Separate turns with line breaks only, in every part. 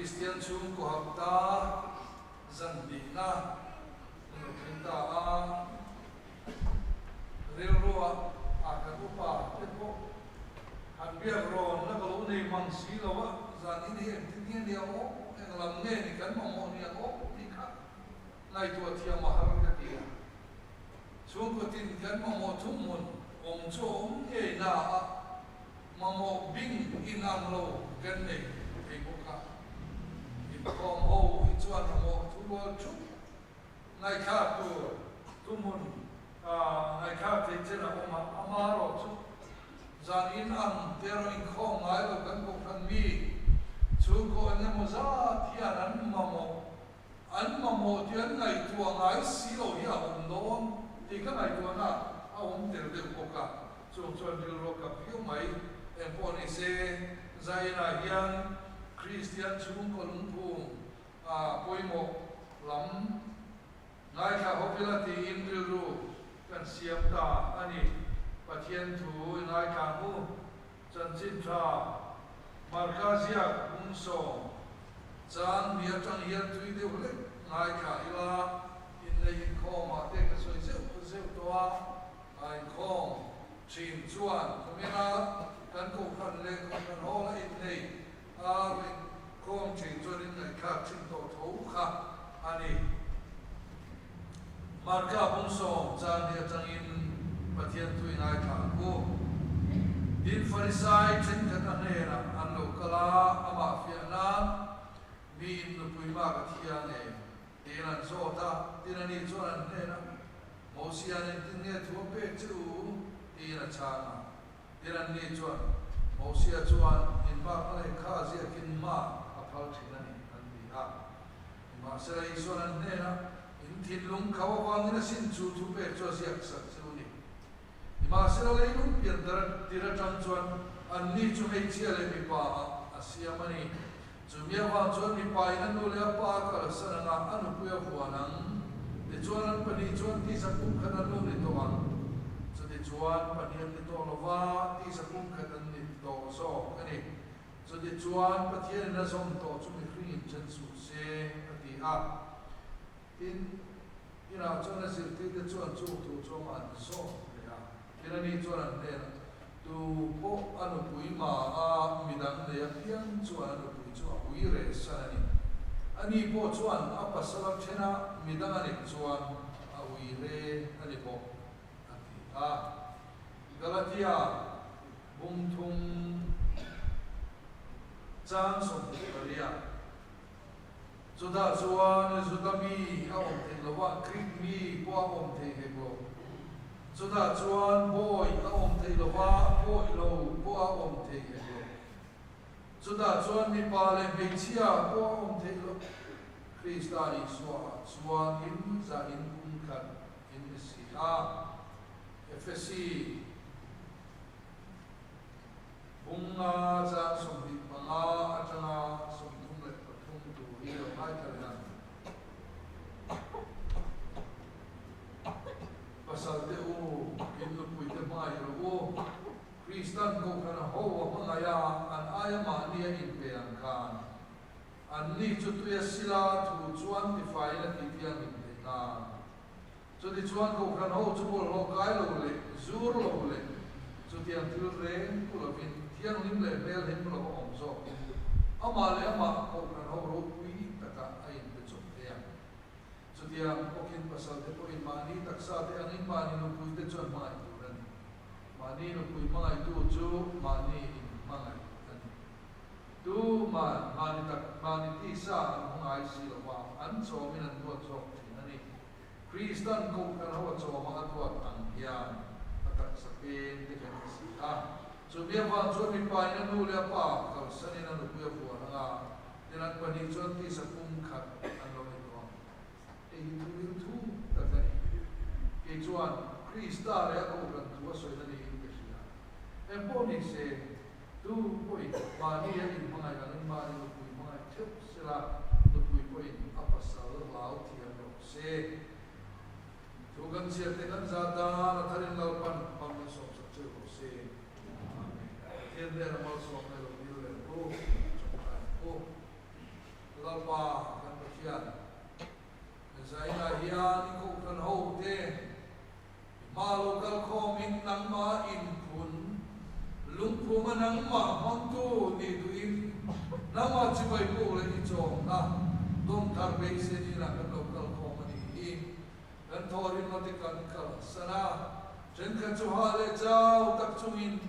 Christian chung ko hafta zandi na kita railroad akan upa tepo hanbiak ron na kalau ni mangsi lawa zani ni entini dia mo englam ne ni kan mo ni ako ika nai tu atia mahar ka dia chung ko tin kan mo tumun chom e na mamo bing inam lo kan nei e boka kom ho chuan mo tuwa chu nai kha tu tumun nai kha te chena oma amaro chu zan in an tero in khom ngai lo kan ko kan mi chu ko an mo za thian an mamo tian ngai tu ngai si lo ya on don ti ka ngai tu na a om ter de ko ka chu chuan dil ro ka piu mai em po ni se zaina hian Christian chung ko lung phung poimo lam ngai kha hopila ti in ru kan siam ta ani pathian thu ngai kha mu chan chin tha markazia hung so chan bia tang hian tui de hule ngai kha ila in nei kho ma te ka soi zeu toa ai kho chin chuan komena kan ko khan le kan ho la in nei kom ching chuan in ngai kha chin to tho kha ani marka hung so chan bia tang in pathian tui ngai kha ko din farisai chen ka ne na an lo kala ama fia na mi in no pui ma ka thia ne tinan so ta tinani chuan ne na mo sia ne tin ne thu pe chu tina chana tinan ni chuan mo sia chuan in ma ka le kha sia kin ma a phal thinani an ti a ma sa i chuan ne na in thin lung khawa wang na sin chu thu pe chu sia sak chu ni ma sa le lung pian dar tira tang chuan an ni chu hei chia le mi pa a sia mani chu mia wa chuan mi pa in nu le pa ka sa na anu pu ya huan ang de chuan an pani chuan ti sa kum khan an ni to ang chu de chuan pani an ni to lo wa ti sa kum khan an ni to so ani chu de chuan pathian na som to chu mi hring chen su se ati a in ina chuan a sir ti de chuan chu tu chu ma so kira ni chuan ne tu po anu pui ma a midang le pian chuan anu pui chu a pui re sanani ani po chuan a pasalam chena midang ani chuan a ui re ani po ati a Galatia bung thung chan som Galatia chuda chuan zudami a om the lawa krik mi po a om the he bo chuda chuan boy a om the lawa boy lo po a om the he bo chuda chuan mi pa le be chia po a om the lo Krista ni chuan in za in kum khan in si a FSC bunga cha som bi panga atanga som thum le pathum tu hi lo hai thal pasal te u in lu pui te mai ro o Kristan ko kana ho wa ma ya an aya ma ni in pe an khan an ni chu tu ya sila thu chuan ti fai la ti tiang in te na chu ti chuan ko kana ho chu bol lo kai lo le zur lo le chu ti an thil re ku lo bin tiang lim le bel hin lo om so ama le ama ko kana ho ro pui taka ai pe chu te ya chu ti an ko kin pasal te ko in mani taksa te an in mani no pui te chuan mai tu ran mani no pui mai tu chu mani in mai tu mani tak mani ti sa an ngai si lo wa an so min an tu so ani Kristan ko kan ho so ma tu ang hian atak sa pen te kan si a so bia wa so mi pa ina nu le pa ka sanin an ku ya fu nga dinan pa ni chon ti sa kum khat an lo ni ko e tu tu ta ka ni ke chuan Krista le ko kan tu so ina ni ke sia e po ni se tu poi ma ni ya in ma ga ni ma ni ku ma chup sila tu poi apasal lau ti an lo se tu kan sia te kan za da na tharin lau pan pam ni so sa chu ko se amen thiên der mal so me lo ni le ko lalpa kan pathian zai na hian ko kan ho te malo kal khom in nang ma in phun lung phu ma nang ma hon tu ni tu in nang ma chi bai ko le i chong na dom thar be se ni na kan kal khom ni in kan thorin ma ti kan kal sana chen kan chu ha le chau tak chung in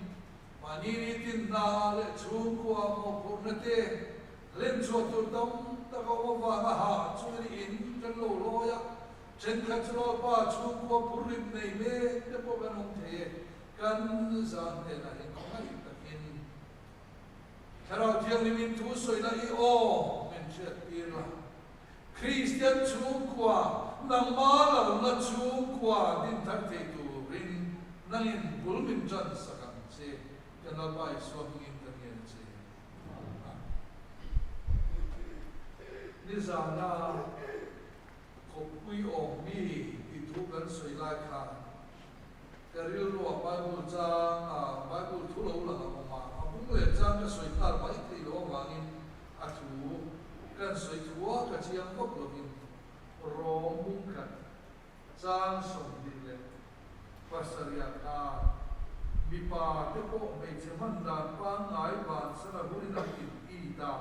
mani ni tin na le chung ko mo phur na te lên chùa tu đông ta có vào mà hạ chung đi in chân lô lô ya trên khát lô ba chung qua bùn rìm này mê để bộ bên ông thế căn gian thế này không ai tập in khi nào thiêng đi mình thu soi là ô mình chết đi là Christian chung qua nang má là nó chung qua din thắc thế tu rin nang in bùn mình chân sakam se cái nào bài suy nghĩ ni zana ko pui om mi ti thu kan soi lai kha karil ro bible chang bible thu lo la ma apung le chang ka soi tar mai ti lo ma in a thu kan soi thua ka chiang bok lo in rom bung kan chang som din le pasaria ka mi pa te ko me cheman dan pa ngai ban sana huri na in i da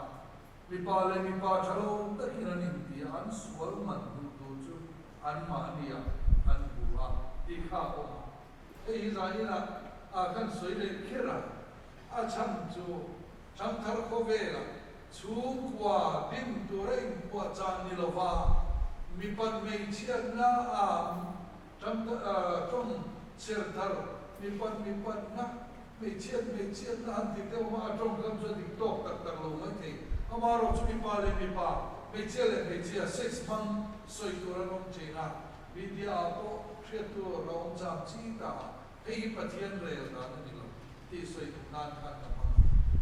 mi pa le mi pa chalo ta kinan in an sual man du chu an ma nia an buwa ti kha o ei zaina a kan soi le khera a cham chu cham thar ko vela chu kwa din tu re kwa chan ni lova mi pan me chian na a cham trong cher thar mi pan na me chian na an ti te ma trong kam so dik tok tak tak lo mai te amaro chu mi pa le mi pa me chia 6 month soi tu ra nom chena vidya po thretu rom cham chi ta ei pathian re da ni lo ti soi nan khan na ma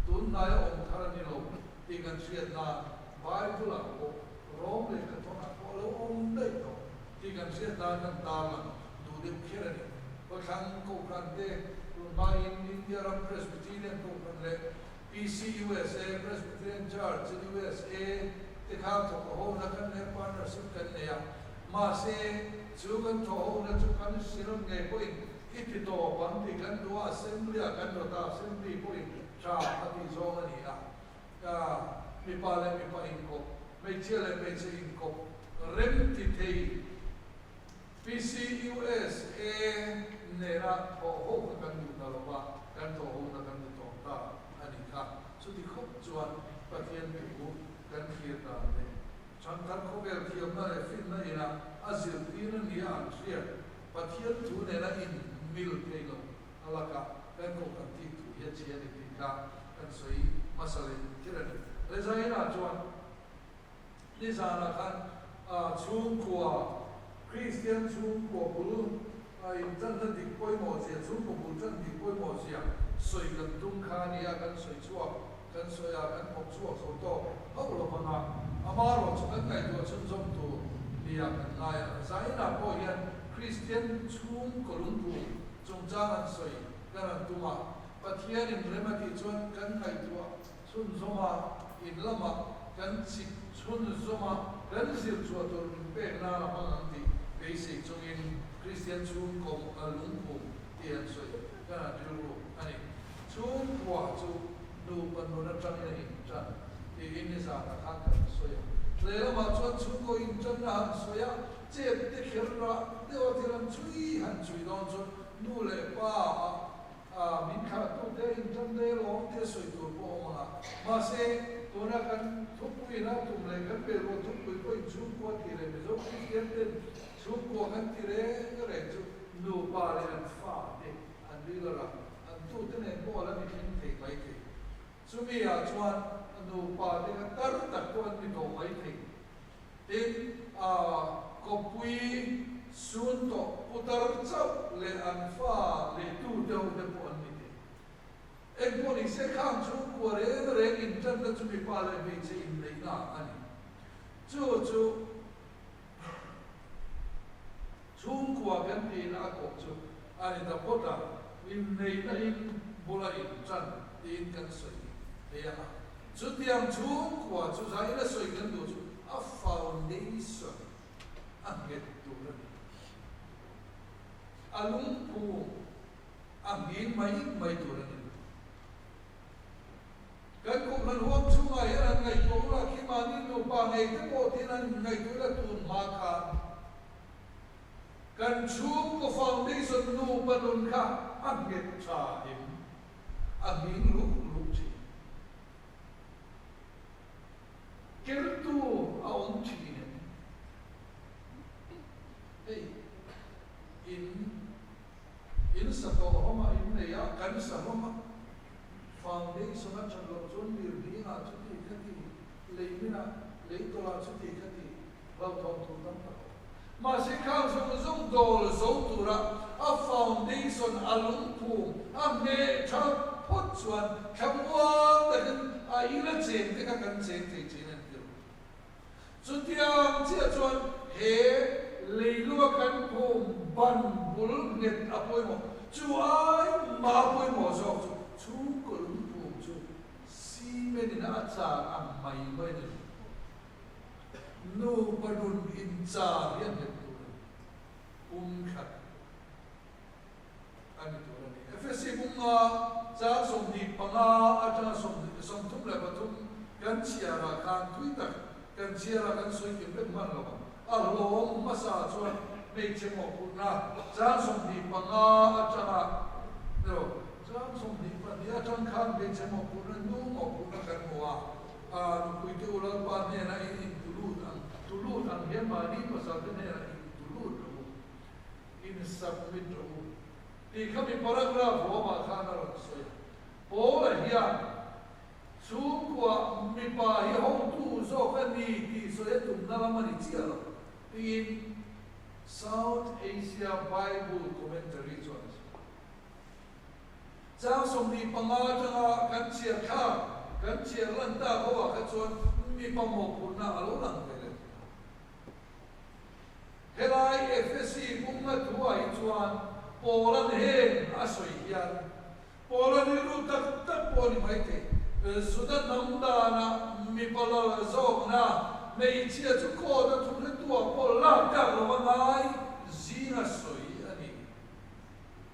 tun na ya om thar ni lo ti kan chiat na bible la ko rom le ka thona ko lo om dai to ti kan chiat na kan ta la du de khera ni ko khang ko kan de ma in India Ram Presbyterian ko kan le PCUSA Presbyterian Church in USA te kha to ho na kan ne partnership kan ne ya ma se chu kan to ho na chu kan siron nge ko in iti to ban ti kan do assembly kan do ta assembly ko in cha ati zo ni ya ka mi pa le mi pa in ko me che le me che in ko rem ti thei PCUSA ne ra ho kan du na lo ba kan to ho na kan to ta so di khop chuan pathian bi ku kan khir ta ne chan kan ko bel thiam na le fin na ina azil tin ni an thia pathian thu ne na in mil ke lo alaka kan ko kan ti thu ya chia ni ti ka kan soi masale kiran le zaina chuan ni zana kan chung kwa Christian chung kwa bulu ai chân thân dik poi mo sia chung ko bul chân dik poi mo sia soi kan tung kha ni a kan soi chuak kan soi a kan pok chuak so to ho lo ma na amaro chu kan ngai to chun jom tu ni a kan lai a sai na po hian Christian chung ko lung pu chung chang an soi kan an tu ma pathian in remati chuan kan ngai tu chun zoma in lama kan chi chun zoma kan zil chu to pe na na ma ang ti basic chung in Christian chung ko lung pu ti an soi kan an tu ani chung kwa chu du pan no na chang ni chan ti in ni sa ta kha kan soya le la ma chuan chung ko in chan na han soya che te khir ra de o ti ran chui han chui don chu nu le pa min kha tu de in chan de lo te soi tu po ma se tu na kan thu pui na tu le kan pe ro thu pui ko in chung ko ti le me zo Christian de chung ko kan ti re re chu nu pa le an fa de an bi la ra tu te ne ko la mi tin te mai te sumi a chuan nu pa te ka tar tak ko an mi do mai te tin ko pui sun to putar chau le an fa le tu de po an mi te ek bo ni se kham chu ko re in chan ta chu mi pa le me che in le na ani chu chung kwa kan ti na ko chu ani ta pota in nei na in bola in chan in kan soi te ya chút tiang chung của chút giải là soi gần đủ chút a foundation anh nghe đủ rồi anh lúng phù anh nghĩ mấy đủ rồi cái cuộc lần hôm chung ngày là ngày cũng là khi mà đi nộp bằng ngày cái bộ thì là ngày tuổi là tuần mà cả cần chung của foundation nộp bằng luôn cả anh nghe trả hiểm anh nghĩ lúc gì cái tu ông chỉ này hey in sa to homa in này á cần sa homa foundation na chan lo chon mir ni na chu ti khati lei mi na lei to la chu ti khati lo thong thu tam ta ma se khang song dol zo tu ra a foundation alung pu a me tha phot chuan khamwa ta kan a ila chen te ka kan chen te chen an ti chu tiang chia chuan he lei lu kan pu ban bul net a poi mo chu ai ma poi mo zo chu ko men in acha am mai mai no padun in cha rian he tu khat ani tu ni fc bunga cha som di panga ata som thum la pathum kan chia ra kan thui tak kan chia ra kan soi kim ben man lo a lo ma sa chuan me che mo pu na cha som di panga ata ro cha som di pania tang khan be che mo pu na nu mo pu na kan mo a nu kui te ula pa ne na in tulut ang hian ma ni pa sa ne na in tulut in submit ro ti khami paragraph ho ma khan ro so po la hiya chu kwa mi pa hi ho tu zo kan ni ti so ye tum na la ma ni chia lo in South Asia Bible Commentary chuan cha som ni panga changa kan chia kha kan chia lan ta ho wa ka chuan mi pa mo pu na alo lang ve le helai fsc bung na thuai chuan polan hen a soi hian polan ni ru tak po ni mai te sudan nam da na mi pa la zo na mei chia chu ko da thu le tua po la ka lo ngai zina soi ani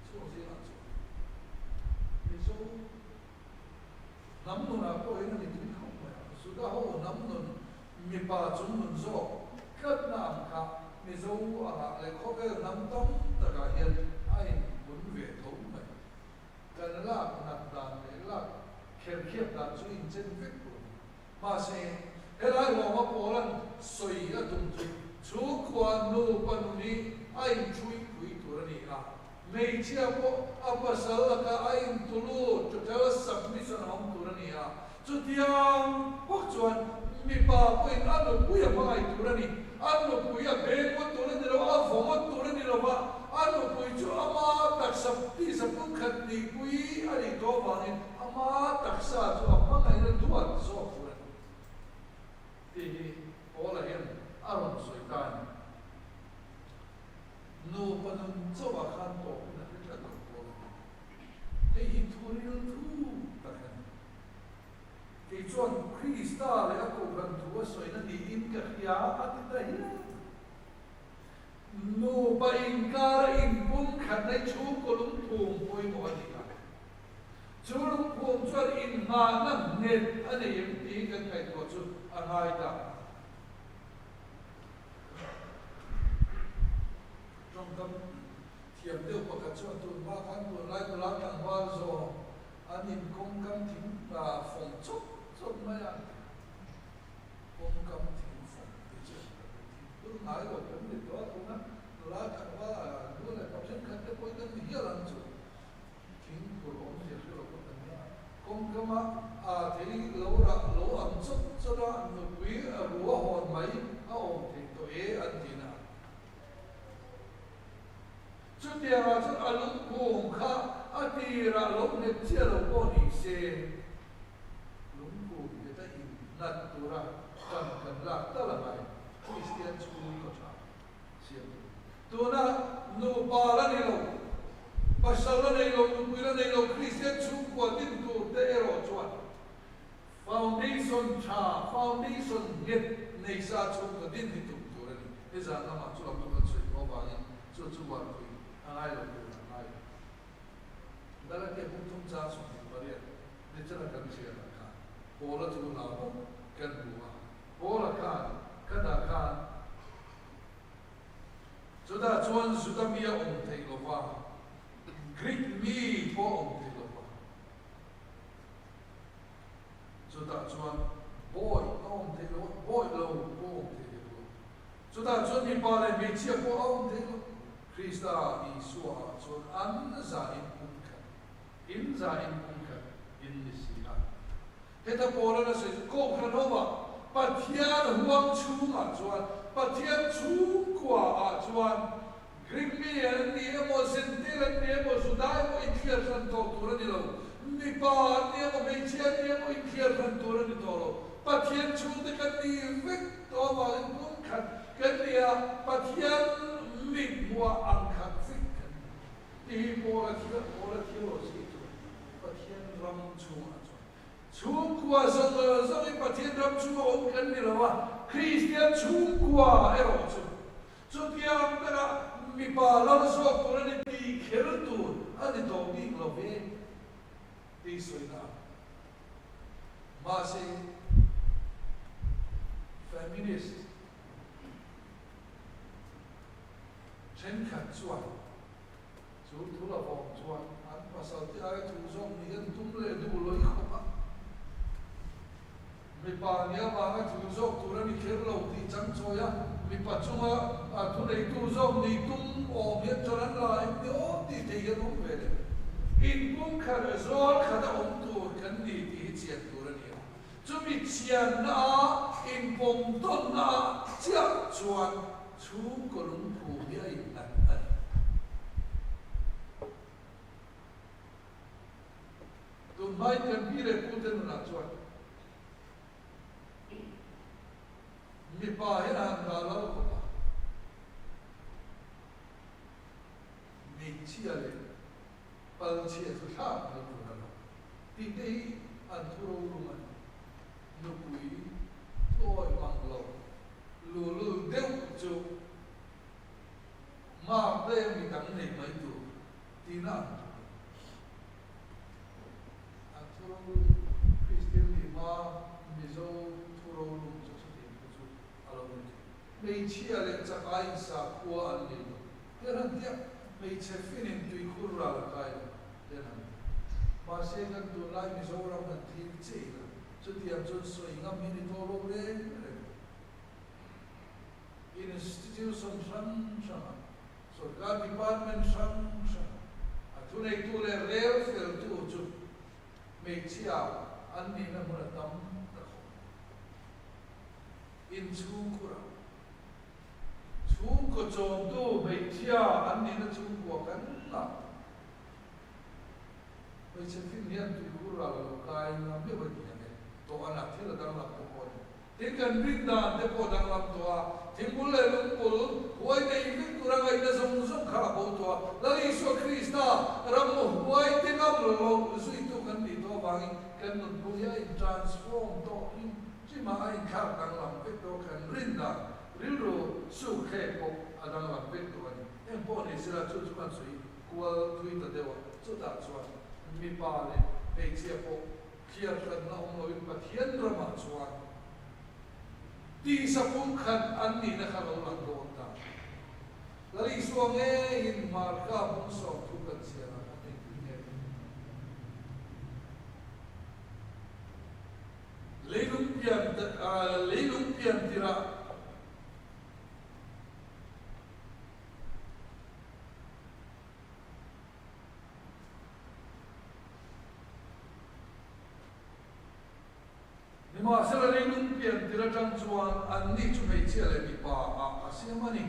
so zina nam nun a ko ina ni tin khong ma su da ho nam nun mi pa chung nun zo kat na ka mi zo a le kho ve nam tom ta ka hian ai bun ve tho mai kan la na da le la kher khiap da chu in chen ve ko ma se helai wa ma polan soi a tum chu kwa no pan ni ai chui kui tur ni a mei chia po apasal ka ain tulu to tell submission hom turania chu tiang pok chuan mi pa po in anu puya pangai turani anu puya be ko turani lo a phom turani lo ba anu pui chu ama tak sap ti sap khat ni pui ari to bangin ama tak sa chu ama ngai na tuat so turani ti ola hen aron soitan no panun zo ba khan to na ka ko te hi thuril thu ta khan ke chuan krista le a ko ran thu soi na ni in ka khia a ti ta hi no ba in kar in bum khan nai chu ko lum thum poi mo ani ka chu lum thum chuan in ma na net ani yem ti kan kai to chu a ngai ta trong tâm thiểm tiêu của các chuột tụi ba khán tụi lại tụi láng thằng hoa rồi anh nhìn công cam thím và phòng chốt chốt mấy anh công cam thím phòng thì chứ tôi nói rồi vấn đề đó tôi nói tụi láng thằng hoa tôi lại tập sinh khăn cái quay cái gì làm chứ thím của ông thì tôi là con thằng công cam à thì lâu ẩm chốt cho đó người quý búa hồn mấy thì tôi anh thì nào chu tia ra chu alung kum kha ati ra lok ne chia lo ko ni se lung kum ye ta in nat tu ra kan la ta la mai Christian school ko cha siam tu na no pa la ni lo pasal la ni lo tu la ni lo Christian school ko tin tu te ro chuan foundation đi xuân nghiệt này xa chung cái tin thì tụng tuổi này bây giờ nó mà chú làm tụng chuyện có vào những chú hoàn quỷ ai là quỷ ai đó là cái bút thông gia xuống vào điện để cho nó cần chuyện là cả bố là chú nào cũng cần bùa bố là cả cái đã cả chúng ta chọn chúng ta bia ông thầy lo vào Greek mi po ông thầy lo vào chúng ta chọn boy ông thầy lo boy lo po ông thầy lo chúng ta chọn mi pa lại mi chia po ông thầy lo Christa Isua chọn an za in punka in nisila heta po là sẽ có khả năng mà Pathian huang chung chuan Pathian chung qua chuan Grimmi an ni emo sentir an ni emo sudai mo ikhir san to tura ni lo mi pa ni emo meichia ni emo ikhir san tura ni to lo Pathian chung de kan ni vek to ma in pun kan ni a Pathian mi mua ang khat vek kan ti mo la thi lo si tu Pathian ram chung chung qua sang sang Pathian ram chung ông kan ni lo wa Christian chung qua ero chung so tiang tara mi pa la so tura ni ti kher tu ani to bi lo ve ti soina ma se feminist chen khat chuan chu thu la vong chuan an pasal ti ai thu zong ni an tum le du loi khoma mi pa nia ma nga thu zong tura ni kher lo ti chang choya mi pa chunga a thu nei tu zong ni tum o biat choran la ni o ti te ya no ve in pum khar zol khada om tu kan ni ti chian tura ni chu mi chian na in pom ton na chia chuan chu ko lung phu ni ai an tu mai kan pi le puten na chuan mi pa he an da lo ko pa mi chia le pal chia su sa na tu na ti dei an thu ro lu man nu pui toi mang lo lu deu chu ma de mi dang nei mai tu ti na an thu ro Christian ni ma mi zo thu ro lu mei chia le chakai sa khua an ni te ran dia mei che finin tui khur ra la kai te ran ma se kan tu lai mi zo ra man thi che la chu dia chun so ingam mi ni to lo le institution san सरकार डिपार्टमेंट अथुने तुले rail fail तु चु मेचिया अन्नी न मुन तम इन छुकुरा छुको जोम तु मेचिया अन्नी न छुको कन्ना मेचे फिनियन तु कुरा लो kai na me ba ni to ana thela dang la ko tin kan bin da te ko dang lam to a thimul le lung pul huai nei vin kuranga ina som som kha bo to la Isu Krista ram huai te ngam lo sui tu kan ni to bang kan nun pu ya in transform to in chi ma ai kha dang lam pe to kan rin da rin ro su khe ko adang lam pe to ni en po ni sira chu chu kan sui ko tui ta dewa chu da chwa mi pa le pe chia po kia kan na om lo in pathian rama chwa di sa pung khan an ni na khalo lang do ta lari suang e in marka pung so tu kan sia na ne ne leilung pian tira ma sala leilung pian tira tang chuan an ni chu mei chia le mi pa a siamani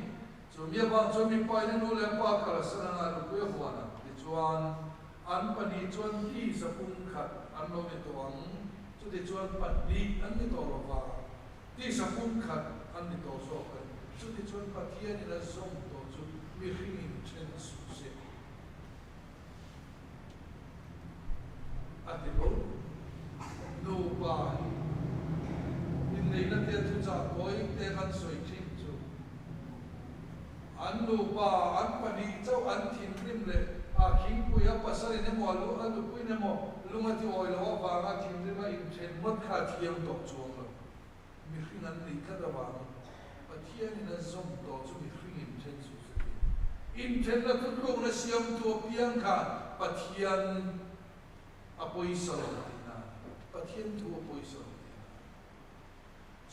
chu mi ba chu mi pa ni nu le pa kala sana na lu pe huana ti chuan an pani chuan ti sa pung khat an lo me to ang chu ti chuan pat ni an ni to ro wa ti sa pung khat an ni to so ka chu ti chuan pathia ni la som to chu mi ring chen su se ati lo no ba in nei te tu cha koi te kan soi thim chu an nu pa an pani chau an thin rim le a khing pu ya pasari ne mo lu an lu pui ne mo lunga ti oi lo wa nga thin rim a in chen mot kha thiam tok chuang lo mi hring an ni ka da wa pathian in a zom to chu mi hring in chen su in chen na tu lo na siam tu piang kha pathian apoi salo na pathian tu apoi salo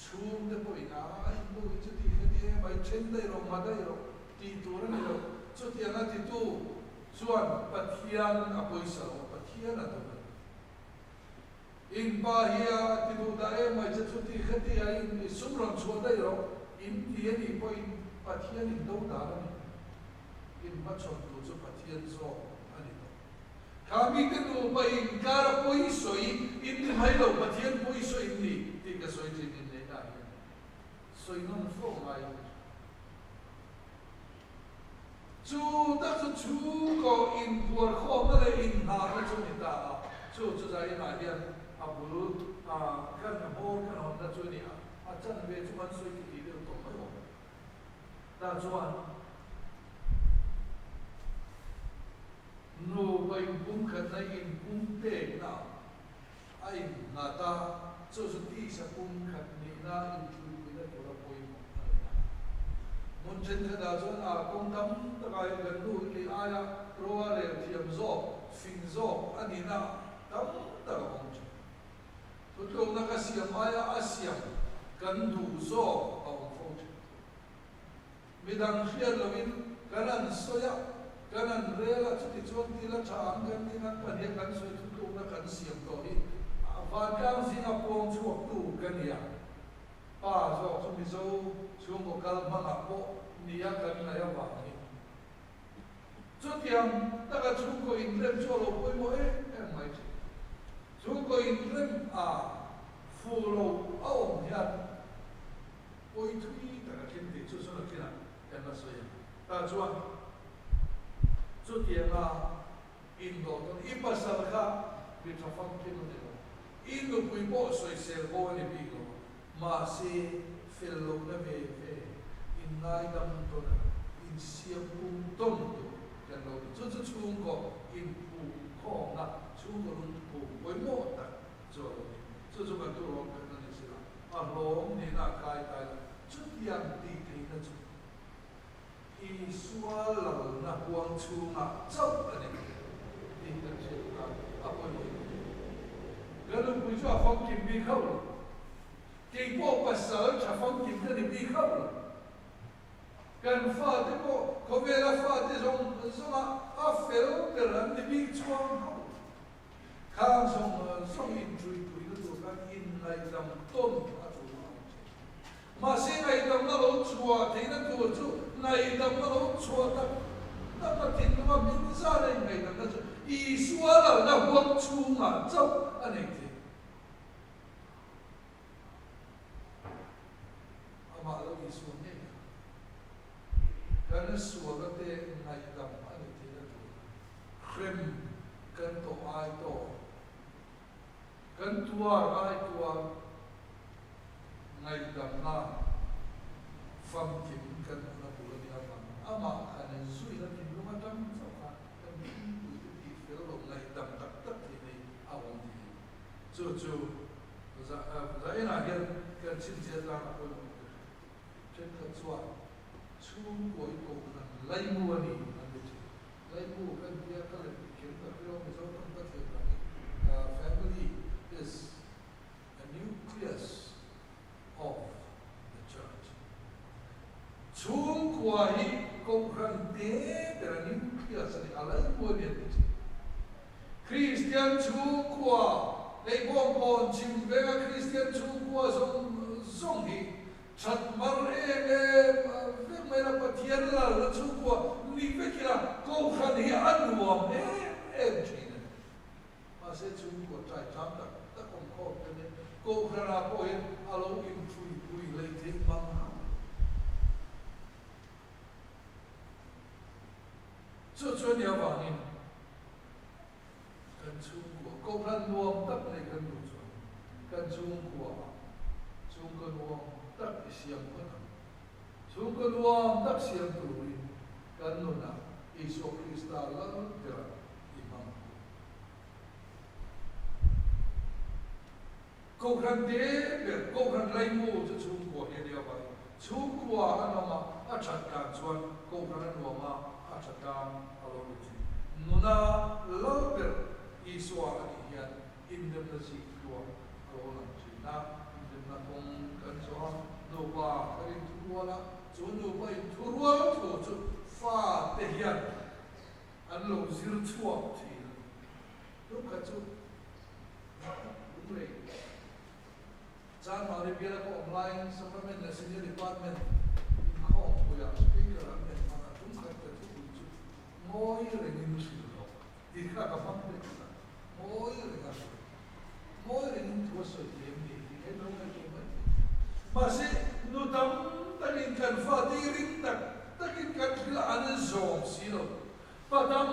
chung de poi na ai lu chu ti he mai chen dai ro ma dai ro ti tu ra ni ro chu ti na ti tu chuan pathian apoi salo pathian a tu in pa hia ti du da e mai chu ti khati ai in sum ron chu dai ro in ti ni poi pathian in do da ra in ma chon tu chu pathian zo ani to kami te tu pa in kara poi soi in ti mai lo pathian poi soi ni ti ka soi ti ni ne da soi non fo mai chu ta chu ko in buor kho ma le in ha ma chu ni ta chu chu za in a hian a bulu a kan na ho kan hon na chu ni a chan ve chu man soi ki ti to mai ho ta chuan nu bai bung khat na in bung te na ai na ta chu chu ti sa bung khat ni na in chu ni na to ra poi mon chen tha da chuan a kong tam ta kai gan nu ki aya roa le thiam zo fing zo ani na tam ta ga hong chu tu tlong na ka siam aya a siam kan du zo a hong fo chu midang hriat lovin kanan soya kanan rela chu ti chuan ti la tha ang kan ni nan pan he kan soi tu tlong na kan siam to hi va kang singapore chu tu kan ya pa zo chu mi zo chu mo kal ma na po ni ya kan na ya wa ni chu tiang ta ka chu ko in rem chu lo poi mo mai chu ko in rem a fu lo a om ya poi thui ta ka ken te chu so na kina kan na so ya ta chuan chu tiang a in do to I pasal kha bi tha fam ken no in do pui bo soi sel bo ni bi lo ma se fel lo na ve ve in ngai dam to na in siam pum tom to kan lo chu chu chung ko in pu kho na chu ko lung pu poi mo ta cho chu chu ka tu ro kan na ni sila a lo ni na kai kai chu tiang ti ti na chu I sual lo na huang chu na chau ani ti kan che ka a poi mo gần bây giờ phong kim bị khâu rồi, cái bộ bát sợi chả phong kim cái này bị khâu rồi, gần pha thế bộ có vẻ là pha thế giống à phèo cái lần thì bị choang khâu, khang giống in chui cái đồ cái in lại làm tôn à chỗ mà sẽ này làm nó lỗ chùa thì nó chùa chú này làm nó lỗ chùa ta ta mà thìn nó mà biến ra đây này làm nó ý xua là nó huống chu mà châu anh ấy mà lo ý xua nhé cái nó xua cái thế này làm anh ấy thì nó khem cần tổ ai tổ cần tua ai tua ngày làm na phẩm kim cần nó bù đi à mà anh ấy suy ra thì nó mà trong sao cả cần thì phải lo ngày làm tất thì này à ông thì chú ra là hiện cái chính trị ra là ਕੋਈ trên cái chuột chú cuối cùng là lấy mua đi anh chị lấy mua cái kia cái này kiếm được cái ông giáo tâm tất thiệt là family is a nucleus of the church chú quay công khăn tế là nucleus này à lấy mua đi anh chị Christian chú qua lấy bom bom chim về cái Christian chú qua giống gì chặt mar việc mấy là pathian là chú qua đi về kia câu khăn hi ăn uống em chỉ này mà sẽ chú qua trái chăm ta ta không có cái này câu khăn là coi alo im chui lấy thế bằng cho nhiều vào nhìn cần chú của câu khăn nuông tấp này cần đủ rồi cần chú của chú chung con nuông tắc siam con chung con nuông tắc siam tuổi kan nu na Isu Krista la tera imam câu khăn thế biệt câu khăn lấy mù cho chung của hiện địa vậy chung của anh mà chặt càng chuan câu khăn anh mà chặt càng alo đi nuna lâu biệt Isu anh hiện in dem na si của alo làm gì na in dem na không cần cho nô ba cái thua la chỗ nô ba thua chỗ pha thể hiện anh lâu zir chua thì lúc cái chỗ đúng rồi John Maribia ko online supplement na senior department in home ko ya speaker ang men mga tungkol ka tu moi ring silo di ka ka pampe moi ring to so di e no ka tu masi no tam takin kan fa di ring takin kan sila an zone silo padam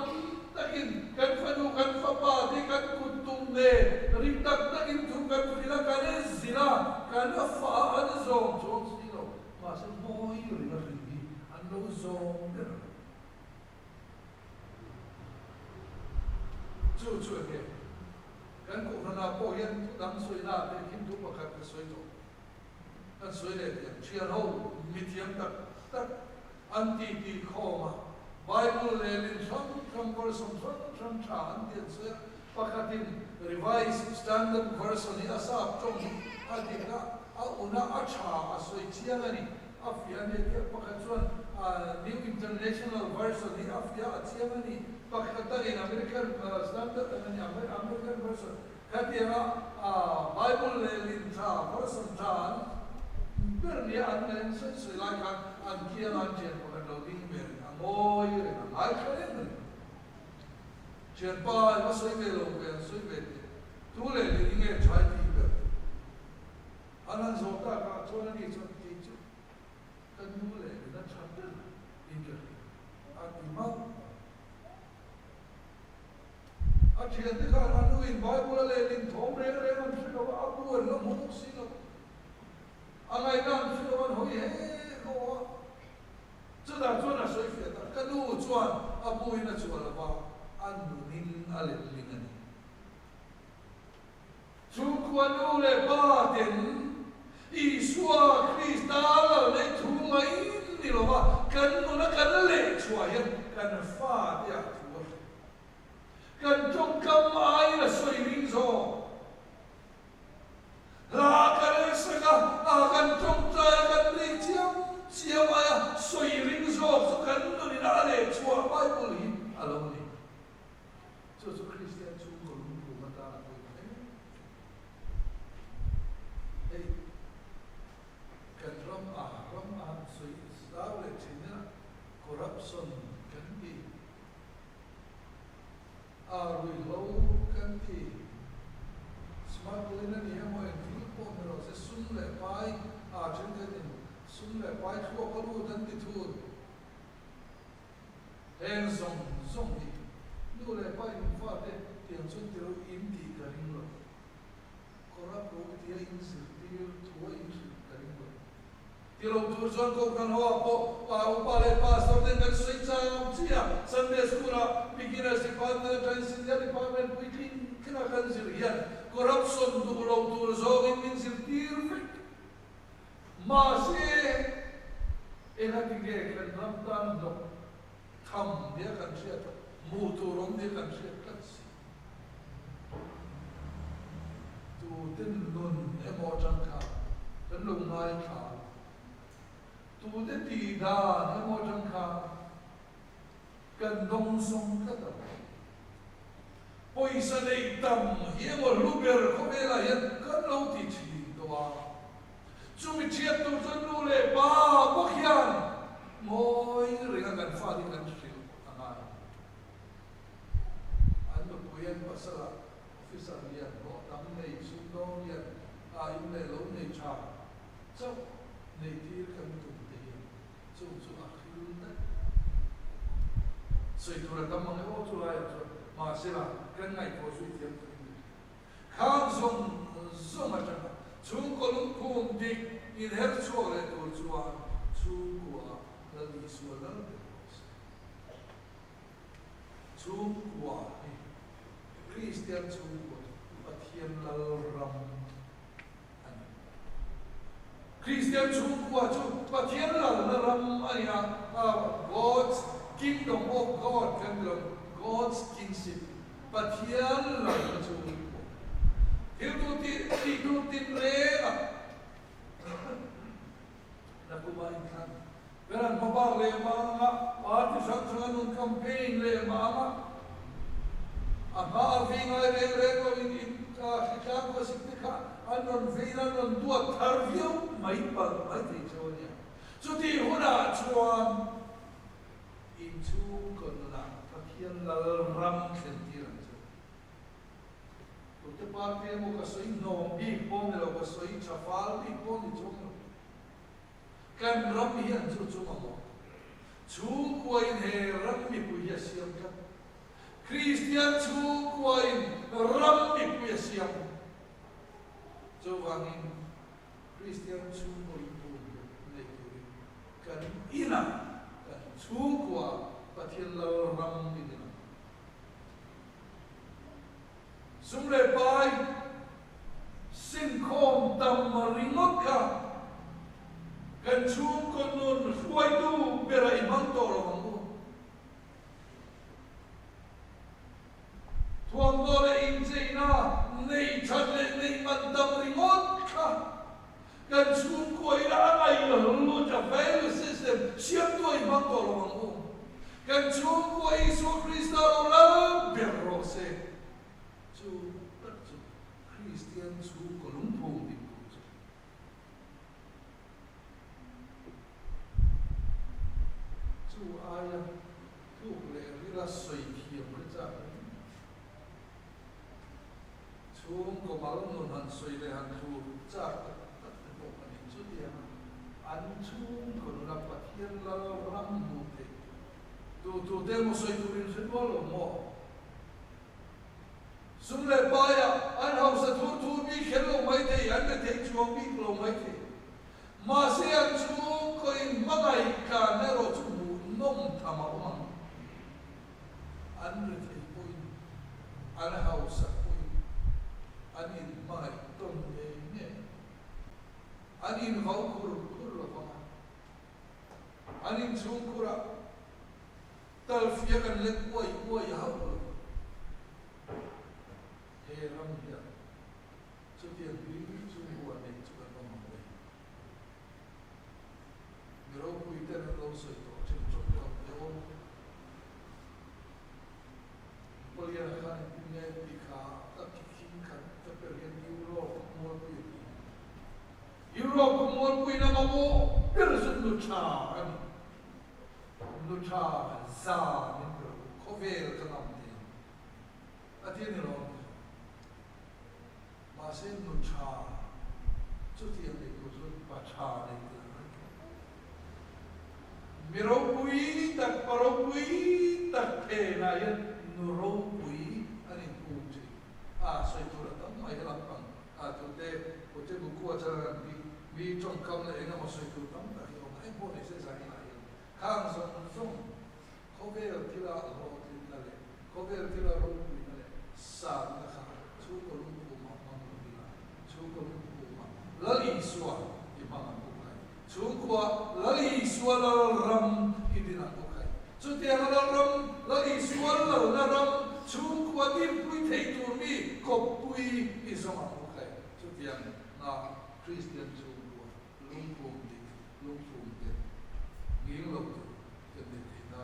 takin kan fa no kan fa pa di kan kutum ne ring takin tu kan sila kan zila kan fa an zone silo masi moi ring an no zone chu ke kan ko na po yan dam soi na pe kim tu pa ka soi to kan soi le chian ho mithiam tak anti ti khoma Bible le lin some version some chan tian se pakatin revised standard version ni asa chong adika a una acha asoi chian ani afia ne ke pakatsuan new international version ni afia chian ani pakata in American standard and American version katia Bible le lin cha version chan berni an se like an kian an chen pakatlo ding ber moi re na ai karen chen pa ma soi ve lo ve soi ve tu le ni nge chai ti be anan zo ta ka chona ni chon ti chu kan nu le na chan de in ke a ti ma a chen de ka anu in Bible le lin thom re man se lo a bu lo mo si lo angai nan se lo an hoi he ko这当做那水费的，跟路转啊不会那做了吧？安努宁阿连林啊你，中国路嘞八点，一说基督了嘞土买你了吧？跟路那跟嘞出来，跟发的土，跟中干买了水灵说。拉跟这个跟中在跟李江。Siapa soi ring so kan tu ni dah le cua Bible ni along ni. So Kristian tu kalau mata aku kan ram soi selalu le cina corruption kan di arui low kan di smuggling niamo yang Filippo mero se sun le pai chen kan sung le pai thua ko lu dan ti thu en song ni lu le pai in fa te tiang chun ti ro in ti ka ring lo corrupt ro ti in sir ti thua in sir ka ring lo ti ro tu zon ko kan ho po pa le pastor den kan sui cha chia Sunday school beginners department transcendental department weekly kina kan sir yan corruption tu ro tu zo in sir ti masih enak tinggal kan ramdan dok tham dia kan siat muturong dia kan siat kan si tu tin nun emo jangka kan lungai ka tu de tidak emo jangka kan dong song kata poisa de tam emo luber ko bela yan kan lo ti chi doa Cumi ciat tu senu le ba bukyan, moi ringan kan fadi kan sil angan. Anu puyan pasal officer dia, ko tam nei sundong dia, aim le lo nei cha, so nei tir kan tu dia, so akhir na. So itu lah tamang le tu lah, masih kan ngai ko sui tiap tu. Kang zong macam. Chung kolung kum dik in her chua le to chua chu kwa la li su la chu kwa Christian chu kwa pathian la ram Christian chu kwa chu pathian la ram ania God's kingdom of God God's kingship pathian la chu Hidup tin rela na kumain kan beran mabang le mga party sang nun campaign le mga ama vinga le ko in ka kita ko sikka anon vina non tua tharvio mai pa mai ti chonia so ti huna chuan in chu kon la pathian la ram sentir te parte mo ka soi no bi pon lo ka soi chafal bi pon ni chong kan ram hian chu chu ma mo chu ko in he ram mi pu ya siam ka Christian chu ko in ram mi pu ya siam chu wangin Christian chu ko in pu le ku kan ina kan chu ko pathian lo ram mi ni Sumre pai sin khom tam maringot ka kan chung kon nun huai tu bera imang to lo mangu tuang do le in na nei chat le nei man tam ringot ka kan chung ko ira ai lo lu ta value system siam to imang to lo mangu kan chung ko Isu Krista lo la berro se Christian chu kolum phung di chu aya thu le rila soi thiam ka cha chung ko mal nun han soi le han thu cha ta ko ani chu dia an chung ko na pathian la ram mu te tu demo soi tu rin se lo mo Sumle baya an hausa tu bi khelo mai te an te chuang bi lo mai te ma se an chu ko in magai ka ne ro chu nom thama ma an te point an hausa point an in mai tom ne an in hau kur lo ma an in chu kura tal fia kan le koi hau ram dia chu tian bi chu wa ne chu ka ma mo mi ro pu ite na lo so to chu chu to yo pol ya kha ne ti kha ta ki kin kha ta per ya Europe mo pu na ma mo per su lu cha za ni ko ve ka nam ti ati ni lo Masin nu cha, chu tiang le tu chu pa cha le tu. Miro pui tak paro pui tak the na yan nu ro pui ani pu chi. Soi tu la tam mai la pang. Tu te ko te bu ko cha bi chong kam le na ma soi tu tam ta yo mai po ne se sa ni la yan. Khang song ko ve ti la ro ti la le. Ko ve ti la ro pui na le. Sa na kha chu ko lu lali suwa imang bukai chungkwa lali suwa ram idina bukai chutia ram lali suwa ram chungkwa din pui thei tur mi kop pui isoma bukai chutia na Christian chungkwa lungpum de ngil lo te na